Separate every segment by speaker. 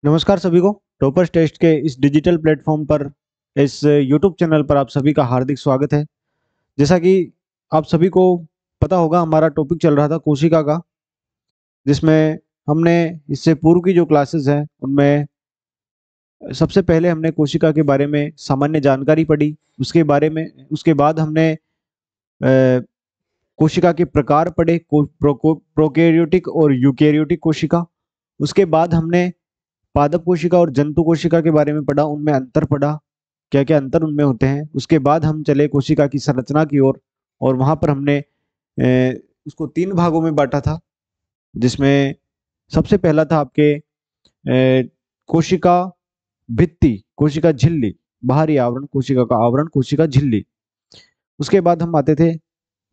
Speaker 1: नमस्कार सभी को। टॉपर्स टेस्ट के इस डिजिटल प्लेटफॉर्म पर, इस यूट्यूब चैनल पर आप सभी का हार्दिक स्वागत है। जैसा कि आप सभी को पता होगा, हमारा टॉपिक चल रहा था कोशिका का, जिसमें हमने इससे पूर्व की जो क्लासेस हैं उनमें सबसे पहले हमने कोशिका के बारे में सामान्य जानकारी पढ़ी। उसके बाद हमने कोशिका के प्रकार पढ़े, प्रोकैरियोटिक और यूकैरियोटिक कोशिका। उसके बाद हमने पादप कोशिका और जंतु कोशिका के बारे में पढ़ा, उनमें अंतर पढ़ा, क्या क्या अंतर उनमें होते हैं। उसके बाद हम चले कोशिका की संरचना की ओर, और वहां पर हमने उसको 3 भागों में बांटा था, जिसमें सबसे पहला था आपके कोशिका भित्ति, कोशिका झिल्ली, बाहरी आवरण, कोशिका का आवरण, कोशिका झिल्ली। उसके बाद हम आते थे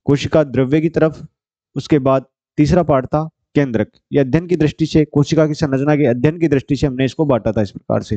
Speaker 1: कोशिका द्रव्य की तरफ। उसके बाद तीसरा पार्ट था केंद्रक। ये अध्ययन की दृष्टि से, कोशिका की संरचना के अध्ययन की दृष्टि से हमने इसको बांटा था। इस प्रकार से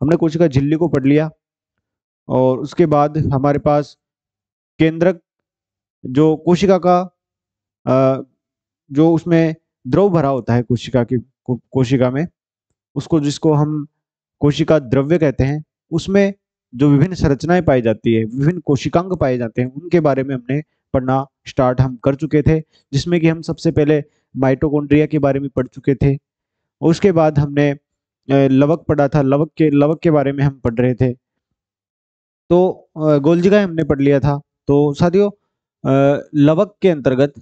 Speaker 1: हमने कोशिका झिल्ली को पढ़ लिया, और उसके बाद हमारे पास केंद्रक, जो कोशिका का जो उसमें द्रव भरा होता है कोशिका की, कोशिका में, उसको, जिसको हम कोशिका द्रव्य कहते हैं, उसमें जो विभिन्न संरचनाएं पाई जाती है, विभिन्न कोशिकांग पाए जाते हैं, उनके बारे में हमने पढ़ना स्टार्ट हम कर चुके थे। जिसमें कि हम सबसे पहले माइटोकॉन्ड्रिया के बारे में पढ़ चुके थे। उसके बाद हमने लवक पढ़ा था, लवक के बारे में हम पढ़ रहे थे। तो गोल्जिकाय हमने पढ़ लिया था। तो साथियों, लवक के अंतर्गत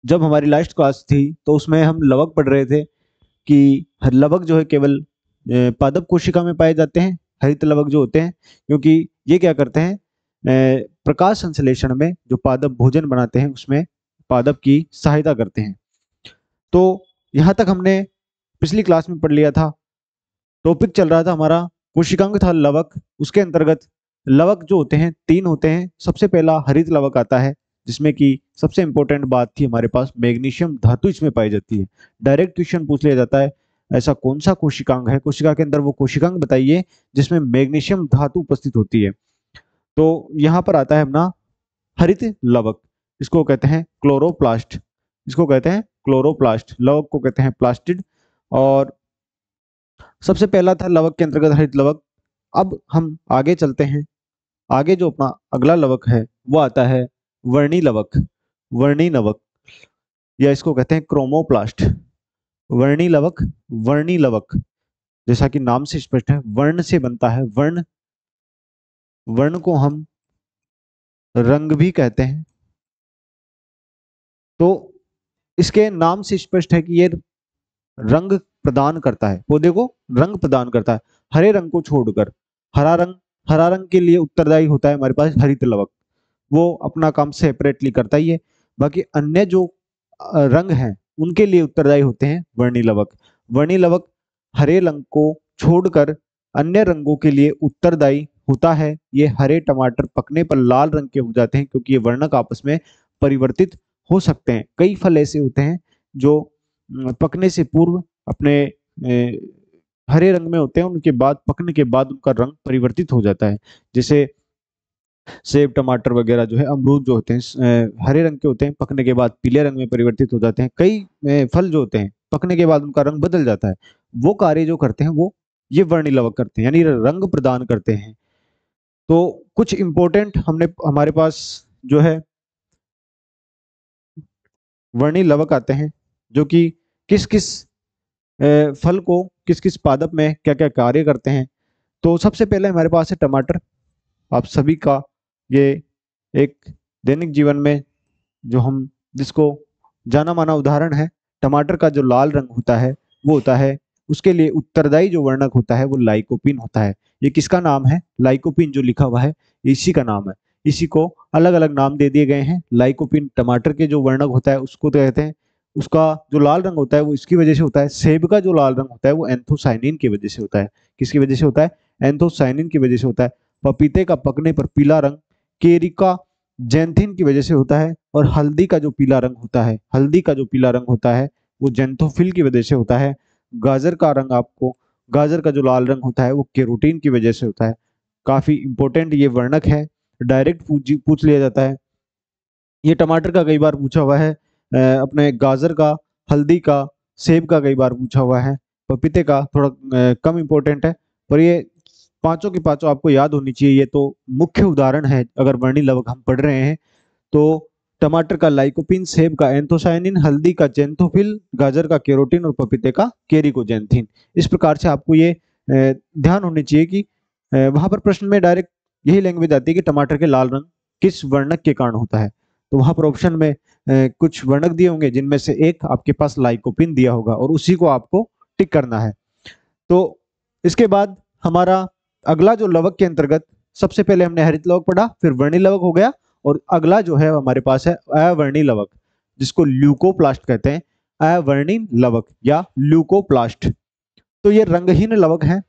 Speaker 1: जब हमारी लास्ट क्लास थी तो उसमें हम लवक पढ़ रहे थे कि लवक जो है केवल पादप कोशिका में पाए जाते हैं, हरित लवक जो होते हैं, क्योंकि ये क्या करते हैं, प्रकाश संश्लेषण में जो पादप भोजन बनाते हैं उसमें पादप की सहायता करते हैं। तो यहाँ तक हमने पिछली क्लास में पढ़ लिया था। टॉपिक चल रहा था हमारा कोशिकांग था लवक। उसके अंतर्गत लवक जो होते हैं 3 होते हैं। सबसे पहला हरित लवक आता है, जिसमें कि सबसे इंपॉर्टेंट बात थी हमारे पास, मैग्नीशियम धातु इसमें पाई जाती है। डायरेक्ट क्वेश्चन पूछ लिया जाता है, ऐसा कौन सा कोशिकांग है, कोशिका के अंदर वो कोशिकांग बताइए जिसमें मैग्नीशियम धातु उपस्थित होती है। तो यहाँ पर आता है अपना हरित लवक। इसको कहते हैं क्लोरोप्लास्ट। इसको कहते हैं क्लोरोप्लास्ट। लवक को कहते हैं प्लास्टिड। और सबसे पहला था लवक के अंतर्गत हरित लवक। अब हम आगे चलते हैं। आगे जो अपना अगला लवक है वो आता है वर्णी लवक। वर्णी लवक, या इसको कहते हैं क्रोमोप्लास्ट। वर्णी लवक, वर्णी लवक, जैसा कि नाम से स्पष्ट है, वर्ण से बनता है। वर्ण, वर्ण को हम रंग भी कहते हैं। तो इसके नाम से स्पष्ट है कि ये रंग प्रदान करता है, पौधे को रंग प्रदान करता है। हरे रंग को छोड़कर, हरा रंग, हरा रंग के लिए उत्तरदायी होता है हमारे पास हरित लवक। वो अपना काम सेपरेटली करता ही है। बाकी अन्य जो रंग हैं उनके लिए उत्तरदायी होते हैं वर्णी लवक। वर्णी लवक हरे रंग को छोड़कर अन्य रंगों के लिए उत्तरदायी होता है। ये हरे टमाटर पकने पर लाल रंग के हो जाते हैं, क्योंकि ये वर्णक आपस में परिवर्तित हो सकते हैं। कई फल ऐसे होते हैं जो पकने से पूर्व अपने हरे रंग में होते हैं, उनके बाद पकने के बाद उनका रंग परिवर्तित हो जाता है। जैसे सेब, टमाटर वगैरह जो है, अमरूद जो होते हैं हरे रंग के होते हैं, पकने के बाद पीले रंग में परिवर्तित हो जाते हैं। कई फल जो होते हैं पकने के बाद उनका रंग बदल जाता है। वो कार्य जो करते हैं वो ये वर्णिलवक करते हैं, यानी रंग प्रदान करते हैं। तो कुछ इंपॉर्टेंट हमने हमारे पास जो है वर्णिलवक आते हैं, जो कि किस किस फल को, किस किस पादप में क्या क्या कार्य करते हैं। तो सबसे पहले हमारे पास है टमाटर। आप सभी का ये एक दैनिक जीवन में जो हम, जिसको जाना माना उदाहरण है, टमाटर का जो लाल रंग होता है वो होता है, उसके लिए उत्तरदायी जो वर्णक होता है वो लाइकोपीन होता है। ये किसका नाम है? लाइकोपीन जो लिखा हुआ है इसी का नाम है। इसी को अलग अलग नाम दे दिए गए हैं। लाइकोपीन टमाटर के जो वर्णक होता है उसको तो कहते हैं, उसका जो लाल रंग होता है वो इसकी वजह से होता है। सेब का जो लाल रंग होता है वो एंथोसाइनिन की वजह से होता है। किसकी वजह से होता है? एंथोसाइनिन की वजह से होता है। पपीते का पकने पर पीला रंग केरी का जैंथिन की वजह से होता है। और हल्दी का जो पीला रंग होता है, हल्दी का जो पीला रंग होता है वो जेंथोफिल की वजह से होता है। गाजर का रंग, आपको गाजर का जो लाल रंग होता है वो केरोटीन की वजह से होता है। काफी इंपॉर्टेंट ये वर्णक है, डायरेक्ट पूछ लिया जाता है। ये टमाटर का कई बार पूछा हुआ है, अपने गाजर का, हल्दी का, सेब का कई बार पूछा हुआ है, पपीते का थोड़ा कम इम्पोर्टेंट है, पर ये पांचों के पांचों आपको याद होनी चाहिए। ये तो मुख्य उदाहरण है अगर वर्णी लवक हम पढ़ रहे हैं तो। टमाटर का लाइकोपिन, सेब का एंथोसायनिन, हल्दी का जेंथोफिल, गाजर का केरोटीन और पपीते का केरिकोजेंथिन। इस प्रकार से आपको ये ध्यान होनी चाहिए कि वहां पर प्रश्न में डायरेक्ट यही लैंग्वेज आती है कि टमाटर के लाल रंग किस वर्णक के कारण होता है। तो वहां पर ऑप्शन में कुछ वर्णक दिए होंगे जिनमें से एक आपके पास लाइकोपिन दिया होगा और उसी को आपको टिक करना है। तो इसके बाद हमारा अगला जो लवक के अंतर्गत, सबसे पहले हमने हरित लवक पढ़ा, फिर वर्णी लवक हो गया, और अगला जो है हमारे पास है अवर्णी लवक, जिसको ल्यूकोप्लास्ट कहते हैं। अवर्णी लवक या ल्यूकोप्लास्ट, तो ये रंगहीन लवक है।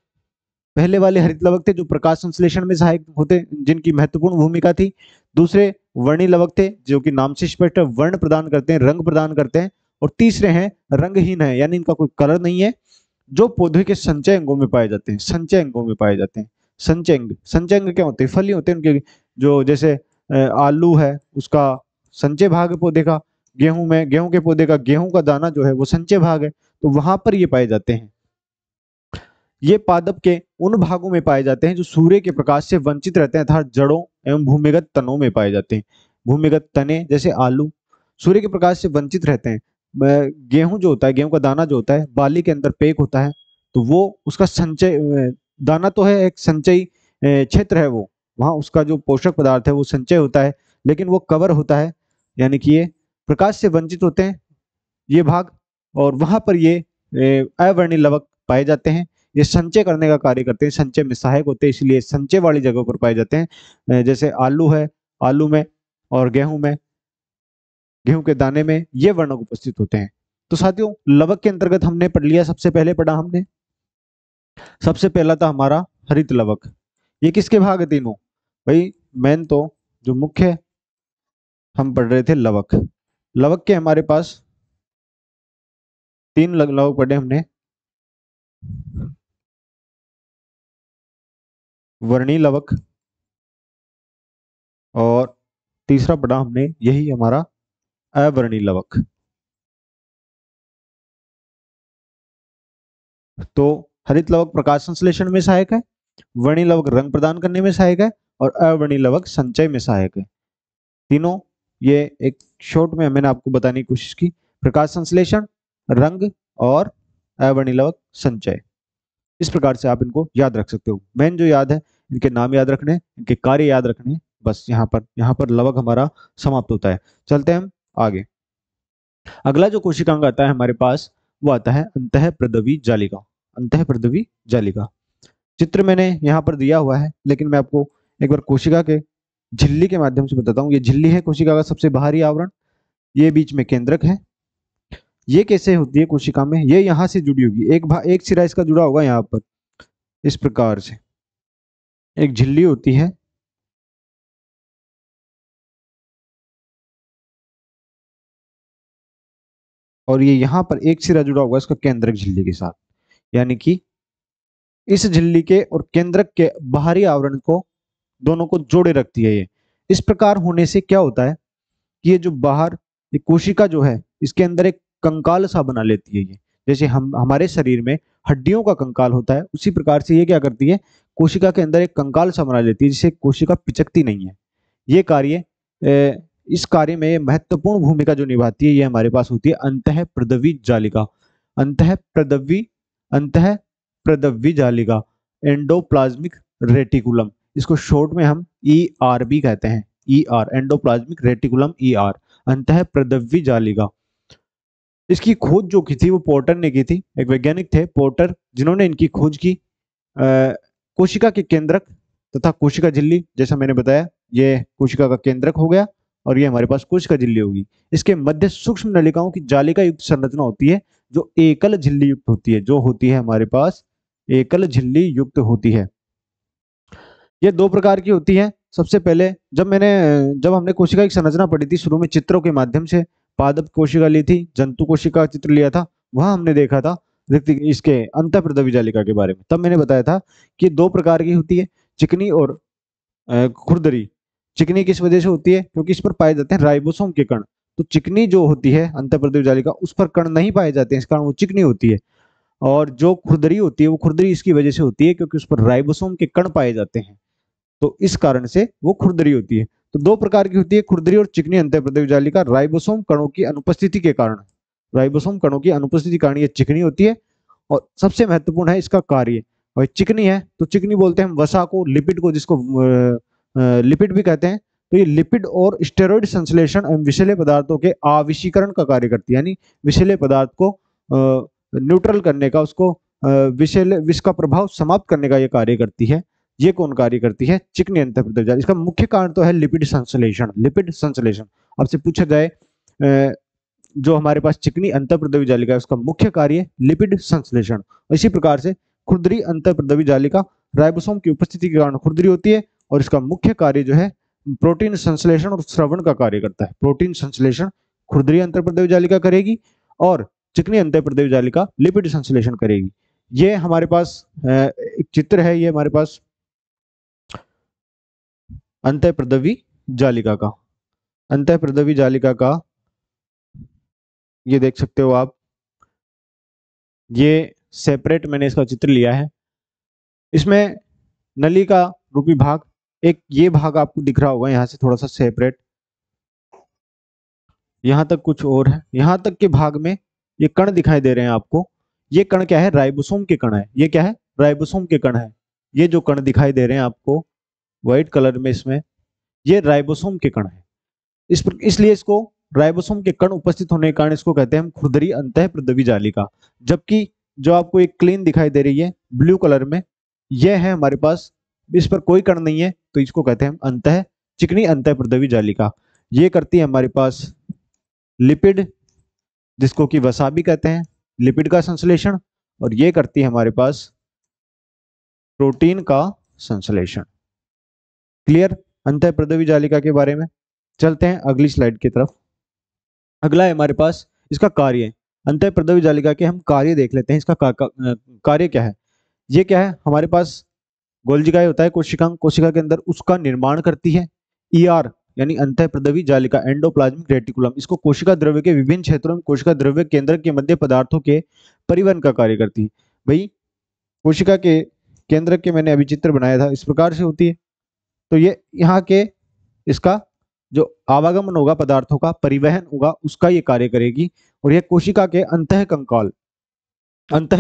Speaker 1: पहले वाले हरित लवक थे जो प्रकाश संश्लेषण में सहायक होते, जिनकी महत्वपूर्ण भूमिका थी। दूसरे वर्णी लवक थे जो कि नाम से स्पष्ट है, वर्ण प्रदान करते हैं, रंग प्रदान करते हैं। और तीसरे हैं रंगहीन है, यानी इनका कोई कलर नहीं है, जो पौधे के संचय अंगों में पाए जाते हैं। संचय अंगों में पाए जाते हैं। संचय अंग, संचय अंग क्या होते हैं? फली होते हैं उनके, जो जैसे आलू है उसका संचय भाग है पौधे का, गेहूं में गेहूं के पौधे का गेहूं का दाना जो है वो संचय भाग है, तो वहां पर ये पाए जाते हैं। ये पादप के उन भागों में पाए जाते हैं जो सूर्य के प्रकाश से वंचित रहते हैं, अर्थात जड़ों एवं भूमिगत तनों में पाए जाते हैं। भूमिगत तने जैसे आलू सूर्य के प्रकाश से वंचित रहते हैं। गेहूं जो होता है, गेहूं का दाना जो होता है, बाली के अंदर पेक होता है, तो वो उसका संचय दाना तो है, एक संचयी क्षेत्र है वो, वहां उसका जो पोषक पदार्थ है वो संचय होता है, लेकिन वो कवर होता है, यानी कि ये प्रकाश से वंचित होते हैं ये भाग, और वहां पर ये अवर्णी लवक पाए जाते हैं। ये संचय करने का कार्य करते हैं, संचय में सहायक होते हैं, इसलिए संचय वाली जगहों पर पाए जाते हैं। जैसे आलू है, आलू में और गेहूं में, गेहूं के दाने में ये वर्णक उपस्थित होते हैं। तो साथियों, लवक के अंतर्गत हमने पढ़ लिया, सबसे पहले पढ़ा हमने, सबसे पहला था हमारा हरित लवक। ये किसके भाग है तीनों? भाई मेन तो जो मुख्य हम पढ़ रहे थे लवक, लवक के हमारे पास तीन लवक पढ़े हमने। वर्णी लवक, और तीसरा पढ़ा हमने यही हमारा अवर्णी लवक। तो हरित लवक प्रकाश संश्लेषण में सहायक है, वर्णी लवक रंग प्रदान करने में सहायक है, और अवर्णी लवक संचय में सहायक है। तीनों ये एक शॉर्ट में मैंने आपको बताने की कोशिश की, प्रकाश संश्लेषण, रंग और अवर्णी लवक संचय। इस प्रकार से आप इनको याद रख सकते हो। मेन जो याद है, इनके नाम याद रखने, इनके कार्य याद रखने, बस यहाँ पर लवक हमारा समाप्त होता है। चलते हैं हम आगे। अगला जो कोशिकांग आता है हमारे पास, वो आता है अंतःप्रदवी जालिका। अंतःप्रदवी जालिका चित्र मैंने यहाँ पर दिया हुआ है, लेकिन मैं आपको एक बार कोशिका के झिल्ली के माध्यम से बताता हूँ। ये झिल्ली है कोशिका का सबसे बाहरी आवरण, ये बीच में केंद्रक है। ये कैसे होती है कोशिका में? ये यहाँ से जुड़ी होगी, एक सिरा इसका जुड़ा होगा यहाँ पर, इस प्रकार से एक झिल्ली होती है। और ये यहाँ पर एक सिरा जुड़ा होगा इसका केंद्रक झिल्ली के साथ, यानी कि इस झिल्ली के और केंद्रक के बाहरी आवरण को, दोनों को जोड़े रखती है ये। इस प्रकार होने से क्या होता है कि ये जो बाहर ये कोशिका जो है, इसके अंदर एक कंकाल सा बना लेती है ये। जैसे हम हमारे शरीर में हड्डियों का कंकाल होता है, उसी प्रकार से ये क्या करती है, कोशिका के अंदर एक कंकाल सा बना लेती है, जिससे कोशिका पिचकती नहीं है। ये कार्य इस कार्य में महत्वपूर्ण भूमिका जो निभाती है, ये हमारे पास होती है अंतःप्रदवी जालिका। अंतःप्रदवी अंतःप्रदवी जालिका, एंडोप्लाज्मिक रेटिकुलम, इसको शॉर्ट में हम ERB कहते हैं। ER, endoplasmic reticulum, ER, अंतःप्रदवी जालिका। इसकी खोज जो की थी वो पोर्टर ने की थी, एक वैज्ञानिक थे पोर्टर, जिन्होंने इनकी खोज की। कोशिका के केंद्रक तथा कोशिका झिल्ली, जैसा मैंने बताया, ये कोशिका का केंद्रक हो गया, और ये हमारे पास कोशिका झिल्ली होगी। इसके मध्य सूक्ष्म नलिकाओं की जालिका युक्त संरचना होती है, जो एकल झिल्ली युक्त होती है, जो होती है हमारे पास एकल झिल्ली युक्त होती है। ये दो प्रकार की होती है। सबसे पहले जब हमने कोशिका की संरचना पढ़ी थी शुरू में, चित्रों के माध्यम से पादप कोशिका ली थी, जंतु कोशिका चित्र लिया था, वहां हमने देखा था इसके अंतःप्रदवी जालिका के बारे में। तब मैंने बताया था कि दो प्रकार की होती है, चिकनी और खुरदरी। चिकनी किस वजह से होती है? क्योंकि इस पर पाए जाते हैं राइबोसोम के कण। तो चिकनी जो होती है अंतःप्रदवी जालिका, उस पर कण नहीं पाए जाते हैं, इस कारण वो चिकनी होती है। और जो खुरदरी होती है वो खुरदरी इसकी वजह से होती है क्योंकि उस पर राइबोसोम के कण पाए जाते हैं, तो इस कारण से वो खुरदरी होती है। तो दो प्रकार की होती है खुरदरी और चिकनी अंतःप्रद्रव्य जालिका, राइबोसोम कणों की अनुपस्थिति के कारण, राइबोसोम कणों की अनुपस्थिति के कारण ये चिकनी होती है। और सबसे महत्वपूर्ण है इसका कार्य, और चिकनी है तो चिकनी बोलते हैं हम वसा को, लिपिड को, जिसको लिपिड भी कहते हैं। तो ये लिपिड और स्टेरॉइड संश्लेषण एवं विषैले पदार्थों के आविशीकरण का कार्य करती है, यानी विषैले पदार्थ को न्यूट्रल करने का, उसको विषैले विष का प्रभाव समाप्त करने का ये कार्य करती है। ये कौन कार्य करती है? चिकनी अंतःप्रद्रव्य जालिका। इसका मुख्य कारण तो है लिपिड संश्लेषण, लिपिड संश्लेषण। आपसे पूछा जाए जो हमारे पास चिकनी अंतःप्रद्रव्य जालिका है उसका मुख्य कार्य लिपिड संश्लेषण। इसी प्रकार से खुरदरी अंतःप्रद्रव्य जालिका राइबोसोम की उपस्थिति के कारण खुरदरी होती है, और इसका मुख्य कार्य जो है प्रोटीन संश्लेषण और श्रवण का कार्य करता है। प्रोटीन संश्लेषण खुरदरी अंतःप्रद्रव्य जालिका करेगी और चिकनी अंतःप्रद्रव्य जालिका लिपिड संश्लेषण करेगी। ये हमारे पास एक चित्र है, ये हमारे पास अंतःप्रद्रव्य जालिका का, अंतःप्रद्रव्य जालिका का ये देख सकते हो आप, ये सेपरेट मैंने इसका चित्र लिया है। इसमें नली का रूपी भाग, एक ये भाग आपको दिख रहा होगा यहाँ से थोड़ा सा सेपरेट, यहाँ तक कुछ और है, यहाँ तक के भाग में ये कण दिखाई दे रहे हैं आपको। ये कण क्या है? राइबोसोम के कण है। ये क्या है? राइबोसोम के कण है। ये जो कण दिखाई दे रहे हैं आपको व्हाइट कलर में, इसमें ये राइबोसोम के कण है। इसलिए इसको राइबोसोम के कण उपस्थित होने के कारण इसको कहते हैं हम खुरदरी अंतःप्रद्रव्य जालिका। जबकि जो आपको एक क्लीन दिखाई दे रही है ब्लू कलर में, यह है हमारे पास, इस पर कोई कण नहीं है, तो इसको कहते हैं हम चिकनी अंतःप्रद्रव्य जालिका। ये करती है हमारे पास लिपिड, जिसको कि वसा भी कहते हैं, लिपिड का संश्लेषण, और ये करती है हमारे पास प्रोटीन का संश्लेषण। क्लियर अंतःप्रद्रव्य जालिका के बारे में? चलते हैं अगली स्लाइड की तरफ। अगला है हमारे पास इसका कार्य। अंतःप्रद्रव्य जालिका के हम कार्य देख लेते हैं। इसका कार्य क्या है? ये क्या है? हमारे पास गोल्जिकाए होता है कोशिकांग, कोशिका के अंदर उसका निर्माण करती है। ईआर यानी अंतःप्रद्रव्य जालिका, एंडोप्लाज्मिक रेटिकुलम, इसको कोशिका द्रव्य के विभिन्न क्षेत्रों में कोशिका द्रव्य केंद्र के मध्य पदार्थों के परिवहन का कार्य करती है। भाई कोशिका के केंद्र के मैंने अभी चित्र बनाया था, इस प्रकार से होती है। तो ये यहाँ के इसका जो आवागमन होगा, पदार्थों का परिवहन होगा, उसका ये कार्य करेगी। और यह कोशिका के अंतः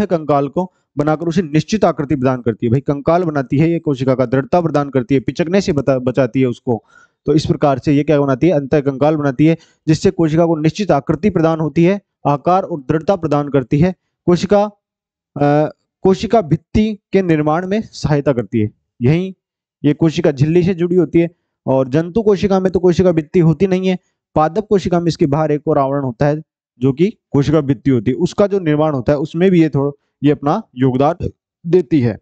Speaker 1: कंकाल को बनाकर उसे निश्चित आकृति प्रदान करती है। भाई कंकाल बनाती है ये, कोशिका का दृढ़ता प्रदान करती है, पिचकने से बचाती है उसको। तो इस प्रकार से ये क्या बनाती है? अंतः कंकाल बनाती है, जिससे कोशिका को निश्चित आकृति प्रदान होती है, आकार और दृढ़ता प्रदान करती है। कोशिका भित्ति के निर्माण में सहायता करती है। यही ये कोशिका झिल्ली से जुड़ी होती है। और जंतु कोशिका में तो कोशिका भित्ति होती नहीं है। पादप कोशिका में इसके बाहर एक और आवरण होता है जो कि कोशिका भित्ति होती है, उसका जो निर्माण होता है उसमें भी ये अपना योगदान देती है।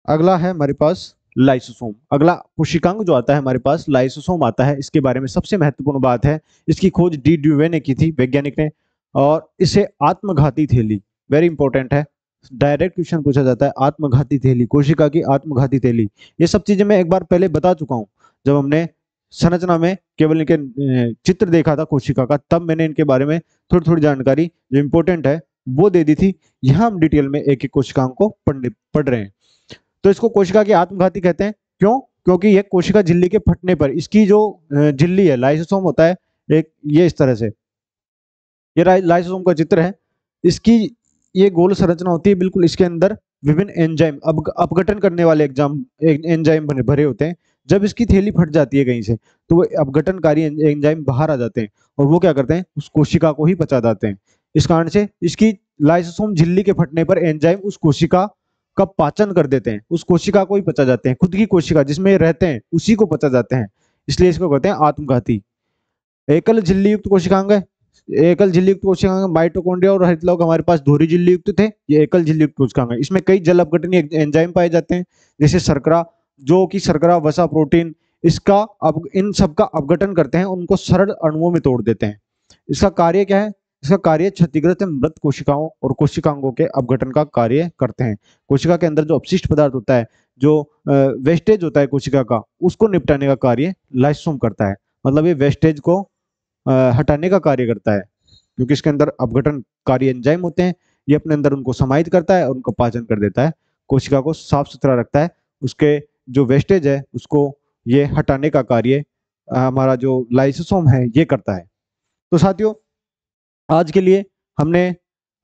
Speaker 1: अगला है हमारे पास लाइसोसोम। अगला कोशिकांग जो आता है हमारे पास, लाइसोसोम आता है। इसके बारे में सबसे महत्वपूर्ण बात है, इसकी खोज डी ड्यूवे ने की थी, वैज्ञानिक ने, और इसे आत्मघाती थैली, वेरी इंपॉर्टेंट है, डायरेक्ट क्वेश्चन पूछा जाता है, आत्मघाती थैली, कोशिका की आत्मघाती थैली। ये सब चीजें मैं एक बार पहले बता चुका हूँ, जब हमने संरचना में केवल इनके चित्र देखा था कोशिका का, तब मैंने इनके बारे में थोड़ी थोड़ी जानकारी जो इंपॉर्टेंट है वो दे दी थी। यहाँ हम डिटेल में एक एक कोशिकाओं को पढ़ रहे हैं। तो इसको कोशिका की आत्मघाती कहते हैं। क्यों? क्योंकि ये कोशिका झिल्ली के फटने पर, इसकी जो झिल्ली है, लाइसोसोम होता है एक, ये इस तरह से, ये लाइसोसोम का चित्र है। इसकी ये गोल संरचना होती है बिल्कुल, इसके अंदर विभिन्न एंजाइम, अपघटन करने वाले एंजाइम भरे होते हैं। जब इसकी थैली फट जाती है कहीं से, तो वो अपघटनकारी एंजाइम बाहर आ जाते हैं और वो क्या करते हैं? उस कोशिका को ही पचा जाते हैं। इस कारण से इसकी लाइसोसोम झिल्ली के फटने पर एंजाइम उस कोशिका का पाचन कर देते हैं, उस कोशिका को ही पचा जाते हैं, खुद की कोशिका जिसमें रहते हैं उसी को पचा जाते हैं। इसलिए इसको कहते हैं आत्मघाती। एकल झिल्ली युक्त कोशिकांग है। एकल झिल्ली युक्त कोशिकांग माइटोकॉन्ड्रिया और हरितलौक हमारे पास दोहरी झिल्ली युक्त थे, ये एकल झिल्ली युक्त कोशिकांग है। इसमें कई जल अपघटनीय एंजाइम पाए जाते हैं, जैसे शर्करा, जो कि शर्करा, वसा, प्रोटीन, इन सब का अपघटन करते हैं, उनको सरल अणुओं में तोड़ देते हैं। इसका कार्य क्या है? इसका कार्य क्षतिग्रस्त मृत कोशिकाओं और कोशिकांगों के अपघटन का कार्य करते हैं। कोशिका के अंदर जो अपशिष्ट पदार्थ होता है, जो वेस्टेज होता है कोशिका का, उसको निपटाने का कार्य लाइसोसोम करता है। मतलब ये वेस्टेज को हटाने का कार्य करता है, क्योंकि इसके अंदर अपघटनकारी एंजाइम होते हैं। ये अपने अंदर उनको समाहित करता है और उनको पाचन कर देता है, कोशिका को साफ सुथरा रखता है, उसके जो वेस्टेज है उसको ये हटाने का कार्य हमारा जो लाइसोसोम है ये करता है। तो साथियों, आज के लिए हमने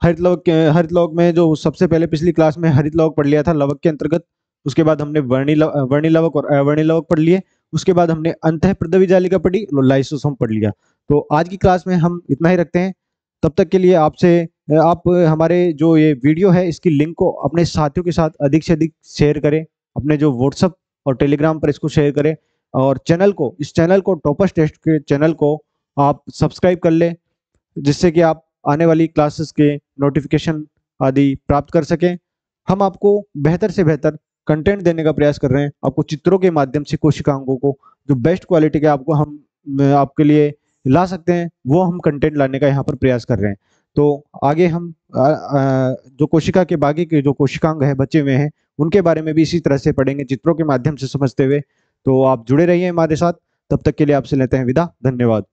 Speaker 1: हरित लवक में जो सबसे पहले पिछली क्लास में हरित लवक पढ़ लिया था लवक के अंतर्गत, उसके बाद हमने वर्णी लवक और अवर्णी लवक पढ़ लिए, उसके बाद हमने अंतःपृथ्वी जालिका पढ़ी और लाइसोसोम पढ़ लिया। तो आज की क्लास में हम इतना ही रखते हैं। तब तक के लिए आपसे आप हमारे जो ये वीडियो है इसकी लिंक को अपने साथियों के साथ अधिक से अधिक शेयर करें, अपने जो व्हाट्सएप और टेलीग्राम पर इसको शेयर करें, और इस चैनल को टॉपर्स टेस्ट के चैनल को आप सब्सक्राइब कर लें, जिससे कि आप आने वाली क्लासेस के नोटिफिकेशन आदि प्राप्त कर सकें। हम आपको बेहतर से बेहतर कंटेंट देने का प्रयास कर रहे हैं, आपको चित्रों के माध्यम से कोशिकांगों को जो बेस्ट क्वालिटी के आपको हम आपके लिए ला सकते हैं वो हम कंटेंट लाने का यहाँ पर प्रयास कर रहे हैं। तो आगे हम जो कोशिका के बाकी के जो कोशिकांग है बचे हुए हैं उनके बारे में भी इसी तरह से पढ़ेंगे, चित्रों के माध्यम से समझते हुए। तो आप जुड़े रहिए हमारे साथ। तब तक के लिए आपसे लेते हैं विदा। धन्यवाद।